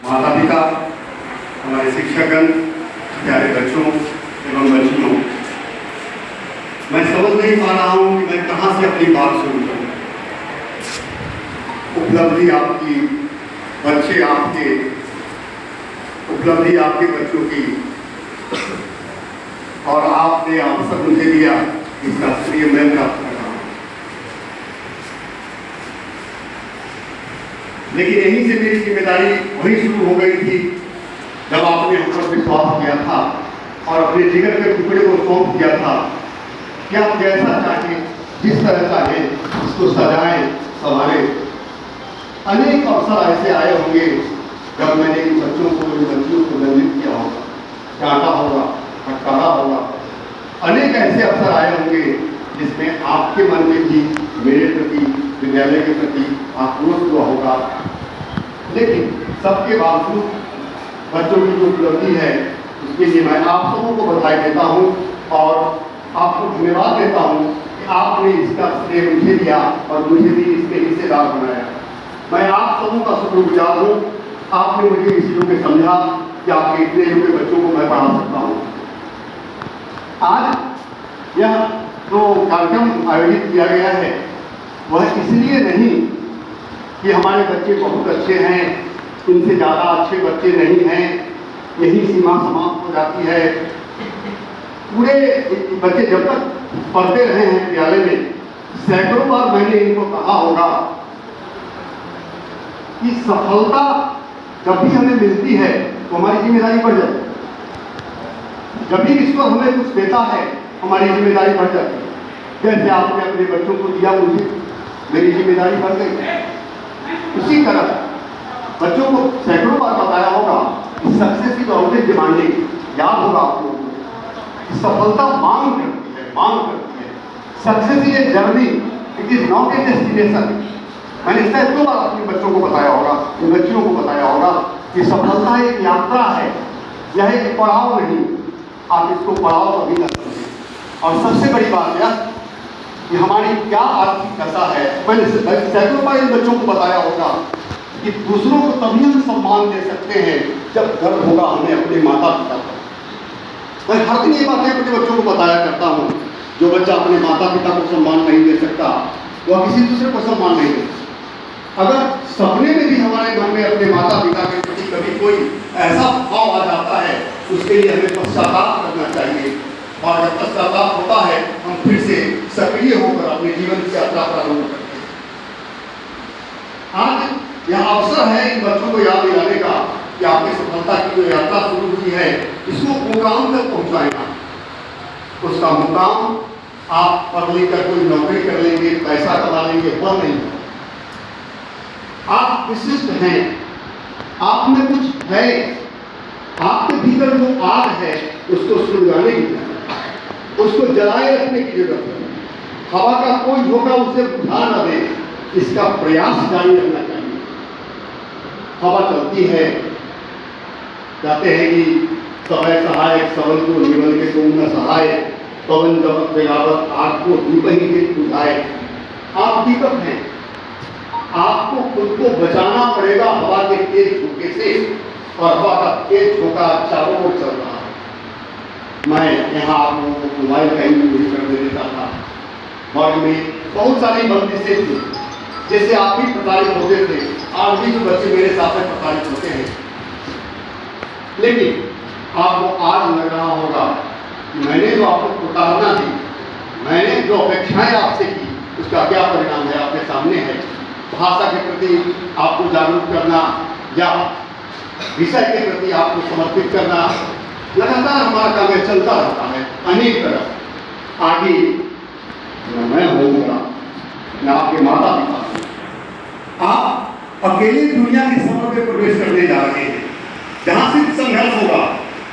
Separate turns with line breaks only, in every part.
माता पिता, हमारे शिक्षकगण, प्यारे बच्चों एवं बच्चियों, मैं समझ नहीं पा रहा हूँ कि मैं कहाँ से अपनी बात शुरू करूँ। उपलब्धि आपकी, बच्चे आपके, उपलब्धि आपके बच्चों की, और आपने अवसर मुझे दिया, इसका श्रेय मैं प्राप्त कर रहा हूँ। लेकिन यहीं से मेरी जिम्मेदारी वही शुरू हो गई थी जब आपने हम पर विश्वास किया था और अपने जिगर के टुकड़े को सौंप दिया था कि आप जैसा चाहें, जिस तरह चाहें, इसको सजाएं, संवारें। अनेक अवसर ऐसे आए होंगे जब मैंने इन बच्चों को, इन बच्चियों को दंडित किया होगा, डांटा होगा, फटकारा होगा। अनेक ऐसे अवसर आए होंगे जिसमें आपके मन में भी मेरे प्रति, विद्यालय के प्रति आक्रोश हुआ होगा। लेकिन सबके बावजूद बच्चों की जो उपलब्धि है उसके लिए मैं आप सबों को बधाई देता हूँ और आपको धन्यवाद देता हूँ कि आपने इसका श्रेय मुझे दिया और मुझे भी इसके हिस्सेदार बनाया। मैं आप सबों का शुक्रगुजार हूँ। आपने मुझे इस योग्य समझा कि आपके इतने योग्य बच्चों को मैं पढ़ा सकता हूँ। आज यह जो कार्यक्रम आयोजित किया गया है वह इसलिए नहीं कि हमारे बच्चे बहुत अच्छे हैं, इनसे ज़्यादा अच्छे बच्चे नहीं हैं, यही सीमा समाप्त हो जाती है। पूरे बच्चे जब तक पढ़ते रहे हैं विद्यालय में, सैकड़ों बार मैंने इनको कहा होगा कि सफलता जब भी हमें मिलती है तो हमारी जिम्मेदारी बढ़ जाती है। जब भी ईश्वर हमें कुछ देता है हमारी जिम्मेदारी बढ़ जाती है। जैसे आपने अपने बच्चों को दिया, मुझे मेरी जिम्मेदारी बढ़ गई। उसी तरह बच्चों को सैकड़ों बार बताया होगा कि सक्सेस इज ऑलवेज डिमांडिंग। याद होगा आपको, सफलता मांग करती है, मांग करती है। Success is a journey, it is not a destination. मैंने सैकड़ों बार अपने बच्चों को बताया होगा, बच्चियों को बताया होगा कि सफलता एक यात्रा है, यह एक पड़ाव नहीं। आप इसको पड़ाव कभी न समझें। और सबसे बड़ी बात यह कि हमारी क्या आर्थिक दशा है। मैंने सैकड़ों बार इन बच्चों को बताया होगा कि दूसरों को तभी हम सम्मान दे सकते हैं जब गर्व होगा हमें अपने माता पिता पर। मैं हर दिन ये बातें अपने बच्चों को बताया करता हूँ। जो बच्चा अपने माता पिता को सम्मान नहीं दे सकता वह किसी दूसरे को सम्मान नहीं दे सकता। अगर सपने में भी हमारे मन में अपने माता पिता के प्रति कभी कोई ऐसा भाव आ जाता है, उसके लिए हमें पश्चाताप करना चाहिए। और जब पश्चाताप होता है हम फिर से सक्रिय होकर अपने जीवन की यात्रा प्रारंभ करते हैं। आज यह अवसर है इन बच्चों को याद दिलाने का कि आपकी सफलता की जो यात्रा शुरू हुई है इसको मुकाम तक पहुंचाएगा। उसका मुकाम आप पढ़ लिख कर कोई नौकरी कर लेंगे, पैसा कमा लेंगे, वह नहीं। आप विशिष्ट हैं, आप में कुछ है, आपके भीतर जो आग है उसको सुलगाने की जरूरत है, उसको जलाए रखने की जरूरत है। हवा का कोई झोंका उसे बुझा न दे, इसका प्रयास जारी रखना चाहिए। हवा चलती है, कहते हैं कि समय सहायक सबल को निवल के तुम न सहाय, पवन जगत जगावत आग को दीप ही दीप बुझाए। आप दीपक हैं, आपको खुद को बचाना पड़ेगा हवा के तेज झोंके से, और हवा का तेज झोंका चारों ओर चल रहा है। मैं यहाँ आप लोगों को मोबाइल का ही पूरी कर देता था और में बहुत सारी बंदिशें थी, जैसे आप भी प्रताड़ित होते थे, आज भी जो बच्चे मेरे साथ में प्रताड़ित होते हैं। लेकिन आपको आज लग रहा होगा कि मैंने जो आपको प्रताड़ना दी, मैंने जो अपेक्षाएं आपसे की, उसका क्या परिणाम है आपके सामने है। भाषा के प्रति आपको जागरूक करना या विषय के प्रति आपको समर्पित करना लगातार हमारा काम चलता रहता है। अनेक तरह आगे मैं होऊंगा, मैं आपके माता पिता। आप अकेले दुनिया के सफर में प्रवेश करने जा रहे हैं, जहाँ सिर्फ संघर्ष होगा,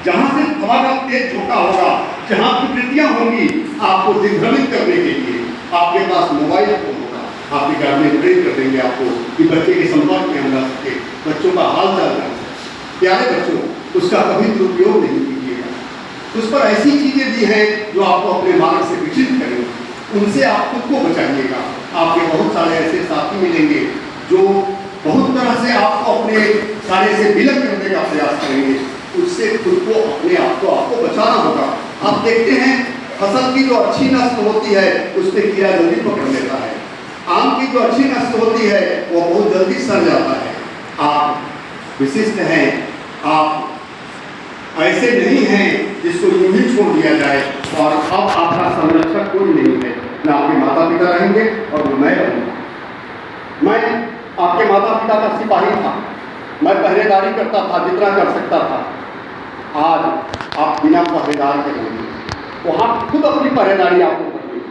जहाँ सिर्फ हवा का तेज झोंका होगा, जहाँ विकृतियाँ होंगी आपको दिग्भ्रमित करने के लिए। आपके पास मोबाइल फोन होगा, आपके घर में प्रेम कर देंगे आपको कि बच्चे के संपर्क में हम रह सके, बच्चों का हाल चाल जान सके। प्यारे बच्चों, उसका कभी दुरुपयोग नहीं कीजिएगा। उस पर ऐसी चीजें भी हैं जो आपको अपने मार्ग से विचलित करेंगे, उनसे आप खुद को बचाइएगा। आपके बहुत सारे ऐसे साथी मिलेंगे जो बहुत तरह से आपको अपने कार्य से विलग करने का प्रयास करेंगे, उससे खुद को अपने आप को आपको बचाना होगा। आप देखते हैं फसल की जो अच्छी नस्ल होती है उसमें कीड़ा जल्दी पकड़ लेता है, आम की जो अच्छी नस्ल होती है वो बहुत जल्दी सड़ जाता है। आप विशिष्ट हैं, आप ऐसे नहीं हैं जिसको यूं ही छोड़ दिया जाए और अब आपका संरक्षक कोई नहीं है, न आपके माता पिता रहेंगे और न मैं रहूँगा। मैं आपके माता पिता का सिपाही था, मैं पहरेदारी करता था जितना कर सकता था। आज आप बिना पहरेदार के रहेंगे, वहाँ खुद अपनी पहरेदारी आपको करनी है।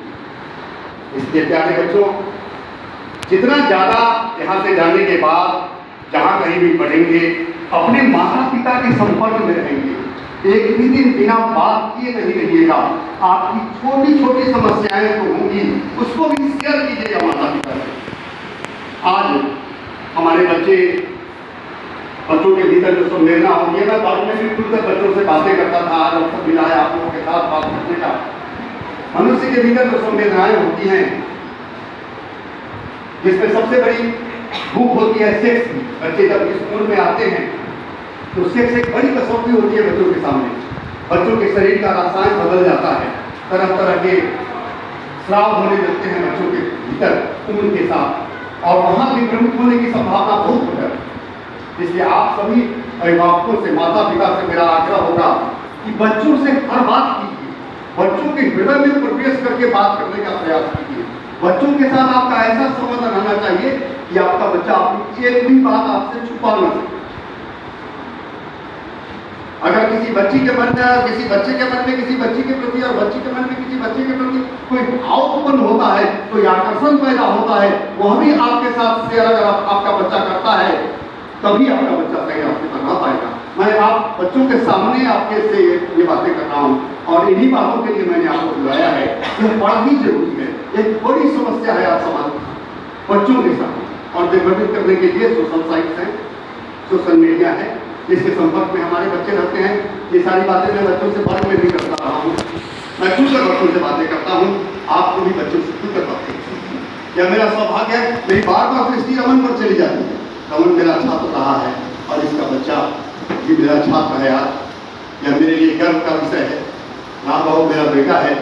इसलिए प्यारे बच्चों, जितना ज़्यादा यहाँ से जाने के बाद जहाँ कहीं भी पढ़ेंगे अपने माता पिता के संपर्क में रहेंगे, एक भी दिन बिना बात किए नहीं रहिएगा। आपकी छोटी छोटी समस्याएं तो होंगी, उसको भी शेयर कीजिएगा माता पिता से। आज हमारे बच्चों के भीतर जो संवेदना होती है, मैं बाद में भी खुलकर बच्चों से बातें करता था, आज अवसर मिला है आप लोगों के साथ बात करने का। मनुष्य के भीतर जो संवेदनाएं होती हैं, जिसमें सबसे बड़ी भूख होती है सेक्स की। बच्चे जब स्कूल में आते हैं तो सेक्स एक बड़ी कसौटी होती है बच्चों के सामने। बच्चों के शरीर का रसायन बदल जाता है, तरह तरह के स्राव होने लगते हैं बच्चों के भीतर उम्र के साथ, और वहाँ विभ्रमित होने की संभावना बहुत है। इसलिए आप सभी अभिभावकों से, माता पिता से मेरा आग्रह होगा कि बच्चों से हर बात कीजिए, बच्चों के हृदय में प्रवेश करके बात करने का प्रयास कीजिए। बच्चों के साथ आपका ऐसा संबंध रहना चाहिए कि आपका बच्चा अपनी एक भी बात आपसे छुपा न सके। अगर किसी बच्ची के मन में, किसी बच्चे के मन में किसी बच्ची के प्रति और बच्ची के मन में किसी बच्चे के प्रति कोई भाव उत्पन्न होता है, कोई आकर्षण पैदा होता है, वह भी आपके साथ शेयर अगर आपका बच्चा करता है, तभी आपका बच्चा सही रास्ते पर रह पाएगा। मैं आप बच्चों के सामने आपके से ये बातें कर रहा हूँ, और इन्हीं बातों के लिए मैंने आपको बुलाया है। यह बड़ा ही जरूरी है, एक बड़ी समस्या है आज समाज में बच्चों के साथ, और विभ्रमित करने के लिए सोशल साइट्स हैं, सोशल मीडिया है, जिसके संपर्क में हमारे बच्चे रहते हैं। ये सारी बातें मैं बच्चों से वर्ग में भी करता रहा हूँ, मैं खुलकर बच्चों से बातें करता हूँ, आपको भी बच्चों से खुलकर बातें करता हूँ। यह मेरा सौभाग्य है। मेरी बार बार दृष्टि रमन पर चली जाती है। रमन मेरा छात्र रहा है और इसका बच्चा भी मेरा छात्र है। आज यह मेरे लिए गर्व का विषय है। राम बाबू मेरा बेटा है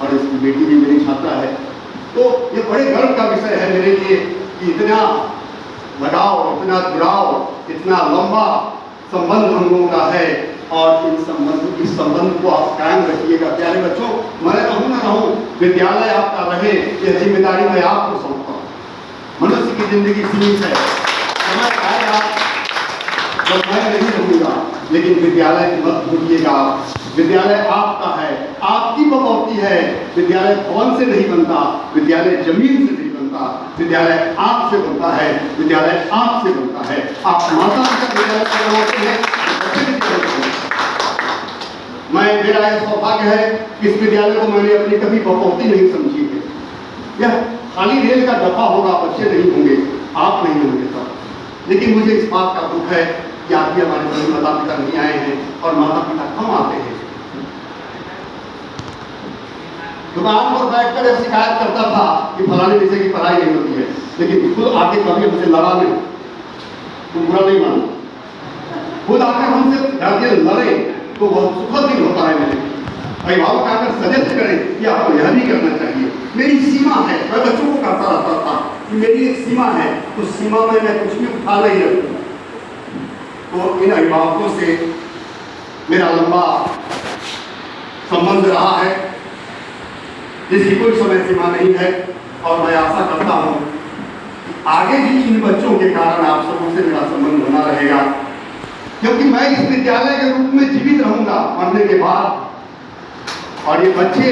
और इसकी बेटी भी मेरी छात्रा है, तो ये बड़े गर्व का विषय है मेरे लिए कि इतना लगाव, इतना जुड़ाव, इतना लंबा संबंध हम लोगों का है, और इस संबंध को आप कायम रखिएगा। प्यारे बच्चों, मैं रहूं ना रहूं, विद्यालय आपका रहे, यह जिम्मेदारी मैं आपको सौंपता हूँ। मनुष्य की जिंदगी सीमित है, समय आएगा जब मैं नहीं रहूंगा, लेकिन विद्यालय मत भूलिएगा। विद्यालय आपका है, आपकी बपौती है। विद्यालय भवन से नहीं बनता, विद्यालय जमीन से नहीं बनता, विद्यालय आपसे बनता है, विद्यालय आपसे बनता है। आप माता पिता विद्यालय बनाते हैं, मेरा यह सौभाग्य है कि इस विद्यालय को मैंने अपनी कभी बपौती नहीं समझी है। यह खाली रेल का डब्बा होगा, बच्चे नहीं होंगे, आप नहीं होंगे तब। लेकिन मुझे इस बात का दुख है कि आप भी हमारे बड़े माता पिता नहीं आए हैं, और माता पिता कम आते हैं। दुकान पर बैठकर यह शिकायत करता था कि फलाने विषय की पढ़ाई नहीं होती है, लेकिन खुद आके कभी हमसे लड़ा नहीं, तुम बुरा नहीं मानो, खुद आकर हमसे जाके लड़े तो बहुत सुखद दिन होता है। मेरे अभिभावक आकर सजेस्ट करें कि आपको यह नहीं करना चाहिए। मेरी सीमा है, मैं बच्चों को कहता रहता था कि मेरी एक सीमा है, उस सीमा में मैं कुछ भी उठा नहीं रखूँ। तो इन अभिभावकों से मेरा लंबा संबंध रहा है, जिसकी कोई समय सीमा नहीं है, और मैं आशा करता हूँ कि आगे भी इन बच्चों के कारण आप सबों से मेरा संबंध बना रहेगा, क्योंकि मैं इस विद्यालय के रूप में जीवित रहूंगा मरने के बाद। और ये बच्चे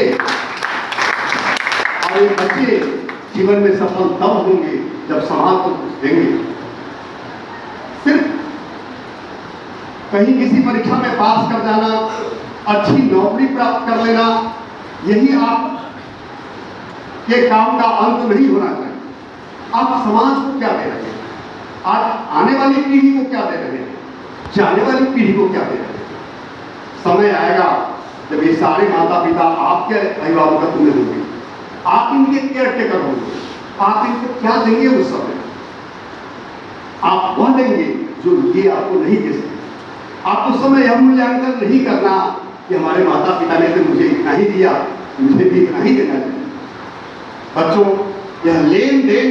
जीवन में सफल तब होंगे जब समाज को कुछ देंगे। सिर्फ कहीं किसी परीक्षा में पास कर जाना, अच्छी नौकरी प्राप्त कर लेना, यही आप के काम का अंत नहीं होना चाहिए। आप समाज को क्या दे रहे हैं, आज आने वाली पीढ़ी को क्या दे रहे हैं, जाने वाली पीढ़ी को क्या दे रहे हैं। समय आएगा जब ये सारे माता पिता आपके अभिभावक में होंगे, आप इनके केयर टेकर होंगे, आप इनको क्या देंगे उस समय। आप वह देंगे जो ये आपको नहीं दे सकते। आप उस समय यह मूल्यांकन नहीं करना कि हमारे माता पिता ने तो मुझे इतना ही दिया, मुझे भी इतना ही देना चाहिए। बच्चों, यह लेन देन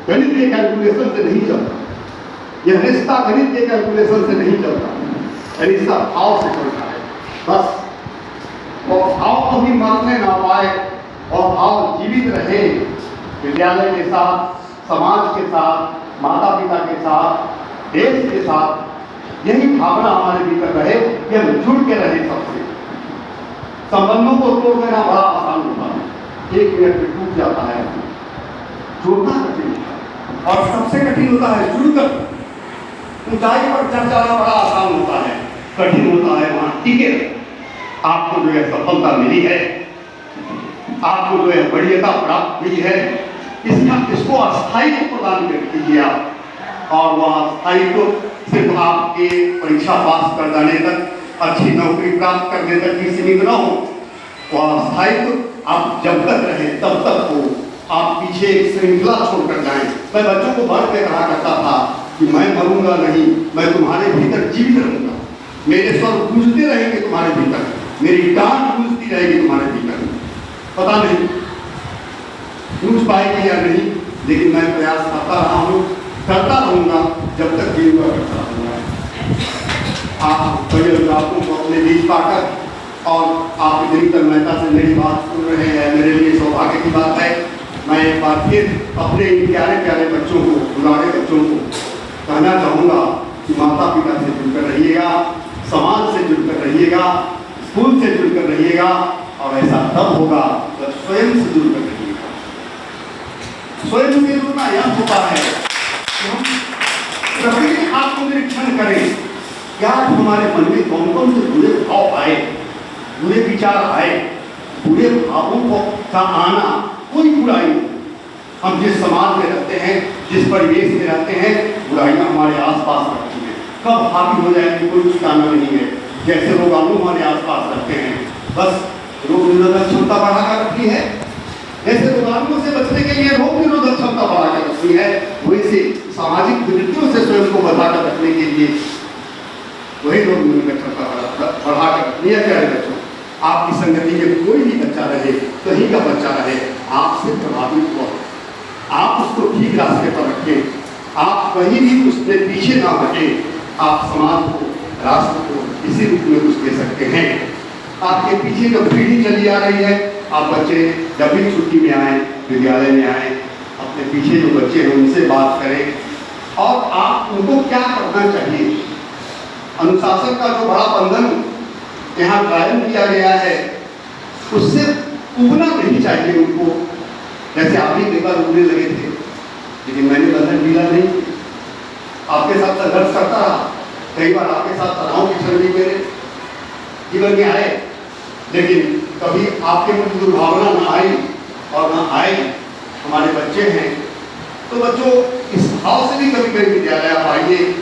गणित के कैलकुलेशन से नहीं चलता, यह रिश्ता गणित के कैलकुलेशन से नहीं चलता, रिश्ता भाव से चलता है। बस वो भाव को भी मरने ना पाए और भाव जीवित रहे, विद्यालय के साथ, समाज के साथ, माता पिता के साथ, देश के साथ, यही भावना हमारे भीतर रहे कि हम जुड़ के रहे सबसे। संबंधों को तोड़ देना बड़ा आसान होता है, 1 मिनट में टूट जाता है, जोड़ना कठिन होता है। और सबसे कठिन होता है जुड़कर ऊंचाई पर चढ़ जाना बड़ा आसान होता है, कठिन होता है वहां टिके रहे। आपको जो है सफलता मिली है, आपको जो है बढ़ियता प्राप्त हुई है, इसको अस्थायित्व प्रदान कर कीजिए आप। और वह अस्थायित्व सिर्फ आपके परीक्षा पास कर जाने तक, अच्छी नौकरी प्राप्त करने तक ही सीमित न हो। वह अस्थायित्व आप जब तक रहे तब तक हो। आप पीछे एक श्रृंखला छोड़कर जाएं। मैं बच्चों को बढ़ के कहा करता था कि मैं मरूंगा नहीं, मैं तुम्हारे भीतर जीवित रहूंगा, मेरे स्वर गूंजते रहेंगे तुम्हारे भीतर, मेरी डांट गूंजती रहेगी तुम्हारे भीतर। पता नहीं गूंज पाएगी या नहीं, लेकिन मैं प्रयास करता रहा हूँ, करता रहूंगा, जब तक जीऊंगा करता रहूंगा। आप कई अभिभावकों को अपने बीच पाकर और आप इतनी तन्मयता से मेरी बात सुन रहे हैं, मेरे लिए सौभाग्य की बात है। मैं एक बार फिर अपने इन प्यारे प्यारे बच्चों को, दुलारे बच्चों को कहना चाहूँगा कि माता पिता से जुड़कर रहिएगा, समाज से जुड़कर रहिएगा, स्कूल से जुड़कर रहिएगा, और ऐसा तब होगा जब स्वयं से जुड़कर रहिएगा। स्वयं से जुड़ना यह होता है कि हम प्रतिदिन आत्मनिरीक्षण करें, क्या हमारे मन में कौन कौन से बुरे भाव आए, बुरे विचार आए, बुरे भावों का आना कोई बुराई नहीं। हम जिस समाज में रहते हैं, जिस परिवेश में रहते हैं, बुराइयां हमारे आसपास रहती हैं, कब हावी हो जाएगी कोई ठिकाना नहीं है। जैसे रोगाणु हमारे आसपास रहते हैं, बस रोग निरोधक क्षमता बढ़ाकर रखी है, जैसे रोगाणुओं से बचने के लिए रोग निरोधक क्षमता बढ़ाकर रखी है, वैसे सामाजिक विकृतियों से स्वयं को बचाकर रखने के लिए वही रोग निरोधक क्षमता बढ़ाकर रखनी है। प्यारे बच्चों, आपकी संगति में कोई भी बच्चा रहे, कहीं का बच्चा रहे, आपसे प्रभावित हो, आप उसको ठीक रास्ते पर रखें, आप कहीं भी उससे पीछे ना हटें। आप समाज को, राष्ट्र को इसी रूप में कुछ दे सकते हैं। आपके पीछे जो पीढ़ी चली आ रही है, आप बच्चे जब भी छुट्टी में आए, विद्यालय में आए, अपने पीछे जो बच्चे हैं उनसे बात करें और आप उनको क्या करना चाहिए। अनुशासन का जो बड़ा बंधन यहाँ कायम किया गया है, उससे उबना नहीं चाहिए उनको। जैसे आप भी कई बार उबने लगे थे, लेकिन मैंने बंधन ढीला नहीं, आपके साथ संघर्ष करता रहा। कई बार आपके साथ तनाव की क्षण भी मेरे जीवन में आए, लेकिन कभी आपके मन की दुर्भावना ना आई और ना आए। हमारे बच्चे हैं, तो बच्चों इस भाव से भी कभी कभी विद्यालय आप आइए,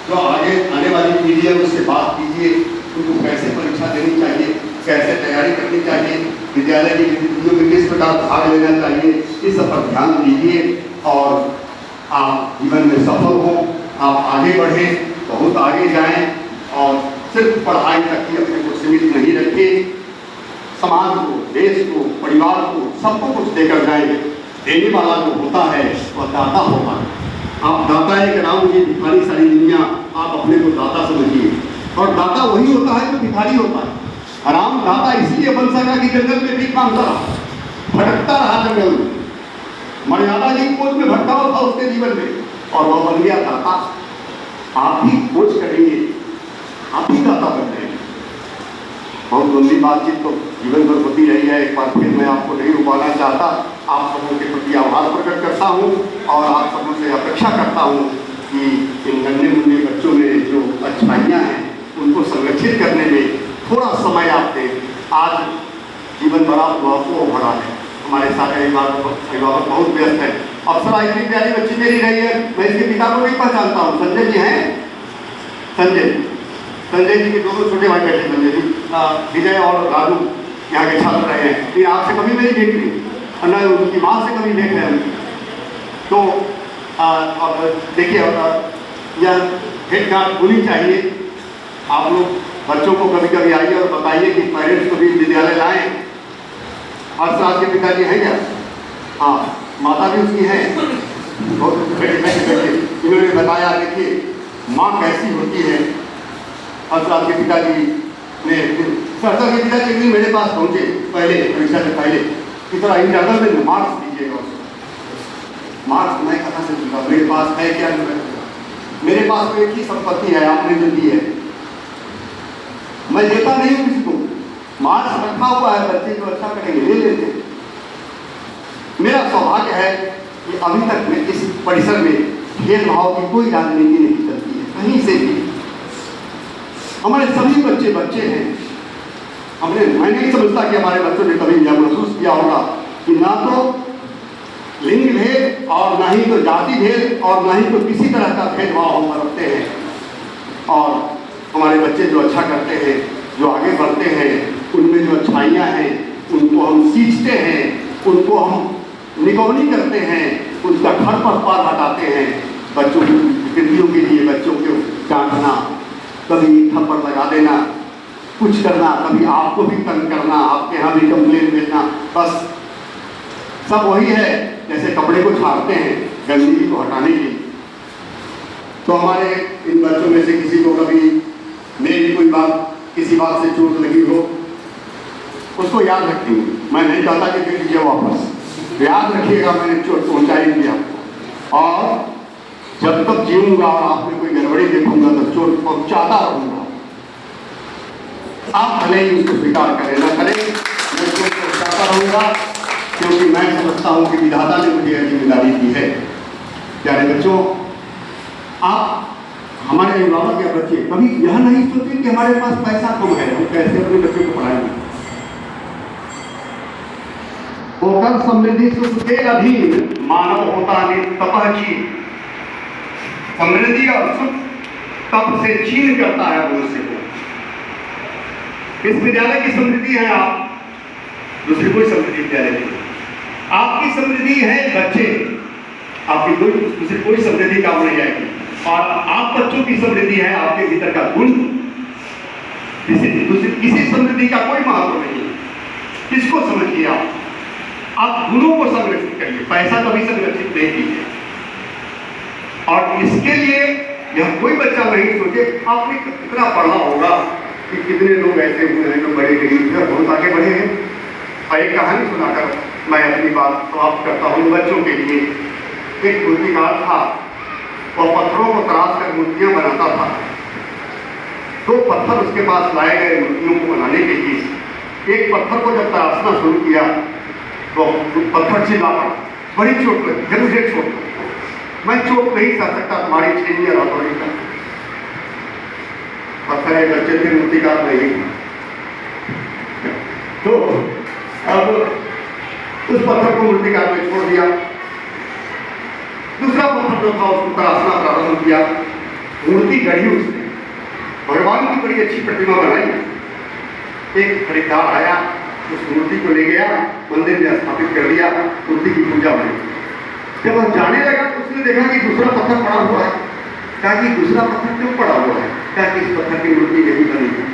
जो आगे आने वाली पीढ़ी है उससे बात कीजिए, उनको कैसे परीक्षा देनी चाहिए, कैसे तैयारी करनी चाहिए, विद्यालय की गतिविधियों में किस प्रकार भाग लेना चाहिए, इस सब पर ध्यान दीजिए और आप जीवन में सफल हो, आप आगे बढ़ें, बहुत आगे जाएं और सिर्फ पढ़ाई तक ही अपने को सीमित नहीं रखें। समाज को, देश को, परिवार को, सबको कुछ देकर जाएं। देने वाला जो होता है वह दाता होता है। आप दाता एक राम की भिखारी सारी दुनिया, आप अपने को दाता समझिए। और दाता वही होता है जो भिखारी होता है। राम दाता इसलिए बन सका कि जंगल में भीख मांगता रहा, भटकता रहा जंगल में। मर्यादा जी खोज में भटकाव था उसके जीवन में और वह बन गया दाता। आप भी खोज करेंगे, आप ही दाता बन जाएंगे। बहुत लंबी बातचीत तो जीवन भर होती रही है, एक बार फिर मैं आपको नहीं रुकाना चाहता। आप सबों के प्रति आभार प्रकट करता हूँ और आप सबों से अपेक्षा करता हूँ कि इन नन्हे मुन्ने बच्चों में जो अच्छाइयाँ हैं उनको संरक्षित करने में थोड़ा समय आप दें। आज जीवन बड़ा महत्व भरा है, हमारे सारे अभिभावक बहुत व्यस्त है। अप्सरा इतनी प्यारी बच्ची मेरी रही है, मैं इसके पिता को नहीं पहचानता हूँ। संजय जी हैं, संजय जी के दोनों छोटे भाई बैठे, संजय जी, विजय और राजू यहाँ के छात्र रहे हैं। लेकिन आपसे कभी मेरी भेंट नहीं, न उनकी माँ से कभी भेंट है। तो और देखिए यह हेड गार्ड होनी चाहिए। आप लोग बच्चों को कभी कभी आइए और बताइए कि पेरेंट्स को भी विद्यालय लाएं। हर्षराज के पिताजी हैं क्या? हाँ, माता भी उसकी है। बहुत इन्होंने बताया, देखिए माँ कैसी होती है। हर्षराज के पिताजी ने, हर्षराज के पिताजी एक दिन मेरे पास पहुँचे पहले, परीक्षा से पहले, कि थोड़ा इंटरनल में मार्क्स दीजिएगा। मार्क्स मैं कहाँ से दूंगा, मेरे पास है क्या? मेरे पास तो एक ही संपत्ति है, आपने जो दी है। मैं देता नहीं हूँ किसी को। मार्क्स रखा हुआ है, बच्चे जो अच्छा करेंगे ले लेते हैं। मेरा सौभाग्य है कि अभी तक मैं इस परिसर में भेदभाव की कोई राजनीति नहीं चलती है कहीं से भी। हमारे सभी बच्चे बच्चे हैं। मैं नहीं समझता कि हमारे बच्चों ने कभी यह महसूस किया होगा कि ना तो लिंग भेद और ना ही तो जाति भेद और ना ही तो किसी तरह का भेदभाव हम बरतते हैं। और हमारे बच्चे जो अच्छा करते हैं, जो आगे बढ़ते हैं, उनमें जो अच्छाइयाँ हैं उनको हम सींचते हैं, उनको हम निगौनी करते हैं, उसका घर पर पार हटाते हैं। बच्चों की कृतियों के लिए बच्चों को डांटना, कभी थप्पड़ लगा देना, कुछ करना, कभी आपको भी तंग करना, आपके यहाँ भी कंप्लेन भेजना, बस सब वही है जैसे कपड़े को झाड़ते हैं गंदगी को हटाने के लिए। तो हमारे इन बच्चों में से किसी को कभी मेरी कोई बात, किसी बात से चोट लगी हो, उसको याद रखती हूँ। मैं नहीं चाहता कि दे दीजिए वापस, याद रखिएगा मैंने चोट पहुँचाई थी आपको। और जब तक जीऊँगा और आप में कोई गड़बड़ी देखूंगा तो चोट पहुँचाता रहूँगा। आप भले ही उसको स्वीकार करें ना करें, मैं चोट पहुँचाता रहूँगा, क्योंकि मैं समझता हूँ कि विधाता ने मुझे यह जिम्मेदारी दी है। प्यारे बच्चों, आप हमारे अभिभावक या बच्चे कभी यह नहीं सोचें कि हमारे पास पैसा कम है, हम कैसे अपने बच्चे को पढ़ाएंगे। होकर समृद्धि सुख के अधीन मानव होता तपह छीन। समृद्धि और सुख तप से छीन करता है मनुष्य को। इस विद्यालय की समृद्धि है आप, दूसरी कोई समृद्धि विद्यालय नहीं। आपकी समृद्धि है बच्चे, आपकी दूसरी कोई समृद्धि काम नहीं आएगी। और आप बच्चों की समृद्धि है आपके भीतर का गुण। किसी समृद्धि का कोई महत्व नहीं है। किसको समझिए आप गुणों को संरक्षित करिए, पैसा कभी संरक्षित नहीं कीजिए। और इसके लिए यह कोई बच्चा नहीं सोचे आपने कितना पढ़ा होगा कि कितने लोग ऐसे हुए हैं जो बड़े गरीब थे और बहुत आगे बढ़े हैं। और एक कहानी सुनाकर मैं अपनी बात समाप्त करता हूँ। बच्चों के लिए एक मूर्तिकार था, वह पत्थरों को तराश कर मूर्तियाँ बनाता था। दो पत्थर उसके पास लाए गए मूर्तियों को बनाने के लिए। एक पत्थर को जब तराशना शुरू किया तो पत्थर चिल्ला पड़ा, बड़ी चोट लगी, जब मुझे चोट लगी, मैं चोट नहीं कर सकता, तुम्हारी छेनी और हथौड़ी का पत्थर है। बच्चे थे, मूर्तिकार नहीं। तो अब उस पत्थर को मूर्तिकार ने छोड़ दिया। दूसरा पत्थर जो था उसको तराशना प्रारंभ किया। मूर्ति गढ़ी उसने, भगवान की बड़ी अच्छी प्रतिमा बनाई। एक खरीदार आया, उस मूर्ति को ले गया, मंदिर में स्थापित कर दिया, मूर्ति की पूजा हुई। जब वह जाने लगा तो उसने देखा कि दूसरा पत्थर पड़ा हुआ है। कहा कि दूसरा पत्थर क्यों पड़ा हुआ है? क्या कि इस पत्थर की मूर्ति नहीं बनेगी?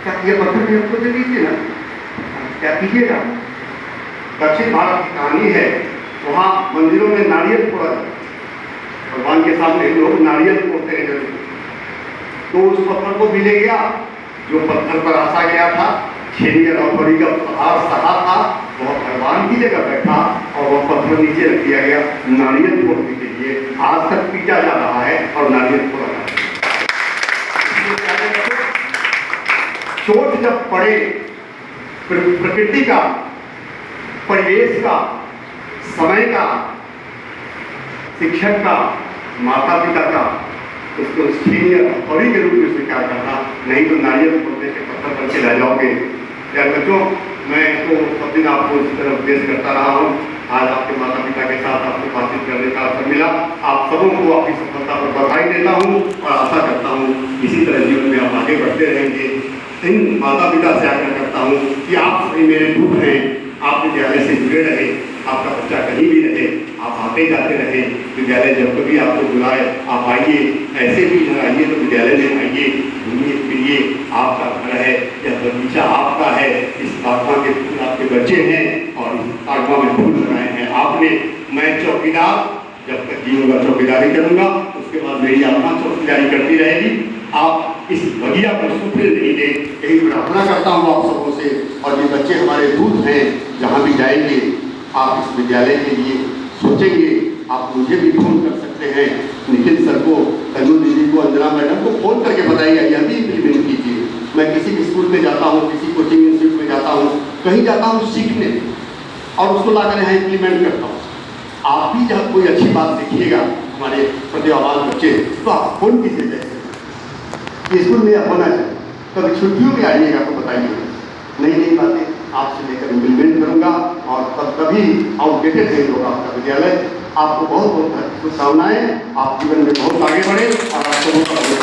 क्या ये पत्थर भी हमको दे दीजिए ना, क्या कीजिएगा? दक्षिण भारत की कहानी है, वहाँ मंदिरों में नारियल फोड़ा जाता है, भगवान के सामने लोग नारियल फोड़ते हैं जरूर। तो उस पत्थर को भी ले गया, जो पत्थर पर आशा गया था, छेनी और हथौड़ी का प्रहार सहा था, वह भगवान की जगह बैठा और वह पत्थर नीचे रख दिया गया नारियल फोड़ने के लिए। आज तक पीटा जा रहा है और नारियल फोड़ा जा रहा है। चोट जब पड़े, प्रकृति का, परिवेश का, समय का, शिक्षक का, माता पिता का, उसको छेनी और हथौड़ी के रूप में स्वीकार करना, नहीं तो नारियल फोड़ने से पत्थर पर चला जाओगे। यार बच्चों, मैं तो सब दिन आपको इसी तरह उपदेश करता रहा हूँ। आज आपके माता पिता के साथ आपको बातचीत करने का अवसर मिला। आप सबों को आपकी सफलता पर बधाई देता हूँ और आशा करता हूँ इसी तरह जीवन में आप आगे बढ़ते रहेंगे। इन माता पिता से आग्रह करता हूँ कि आप सभी मेरे दूत हैं, आप विद्यालय से जुड़े रहे। आपका बच्चा कहीं भी रहे, आप आते जाते रहे विद्यालय। जब कभी आपको बुलाए आप आइए, ऐसे भी इधर आइए तो विद्यालय में आइए, घूमिए फिरिए। आपका घर है, यह बगीचा आपका है, इस बागवा के फूल आपके बच्चे हैं और इस बागवा में फूल लगाए हैं आपने। मैं चौकीदार जब तक जीऊंगा चौकीदारी करूंगा, उसके बाद मेरी आत्मा चौकीदारी करती रहेगी। आप इस बगिया को सूखने नहीं दें, यही प्रार्थना करता हूँ आप सबों से। और ये बच्चे हमारे दूत हैं, जहाँ भी जाएंगे आप इस विद्यालय के लिए सोचेंगे। आप मुझे भी फोन कर सकते हैं, निखिल सर को, तनु दीदी को, अंजना मैडम को फोन करके बताइएगा, यह भी इम्प्लीमेंट कीजिए। मैं किसी भी स्कूल में जाता हूँ, किसी कोचिंग इंस्टीट्यूट में जाता हूँ, कहीं जाता हूँ सीखने और उसको ला कर यहाँ इम्प्लीमेंट करता हूँ। आप भी जब कोई अच्छी बात देखिएगा हमारे प्रतिभावान बच्चे, तो आप फोन कीजिए। जैसे स्कूल में होना चाहिए, कभी छुट्टियों में आइएगा तो बताइएगा, नई नई बातें आपसे लेकर इम्प्लीमेंट करूँगा और तब कभी आउटडेटेड नहीं होगा आपका विद्यालय। आपको बहुत बहुत शुभकामनाएं, आप जीवन में बहुत आगे बढ़े और आप सबों का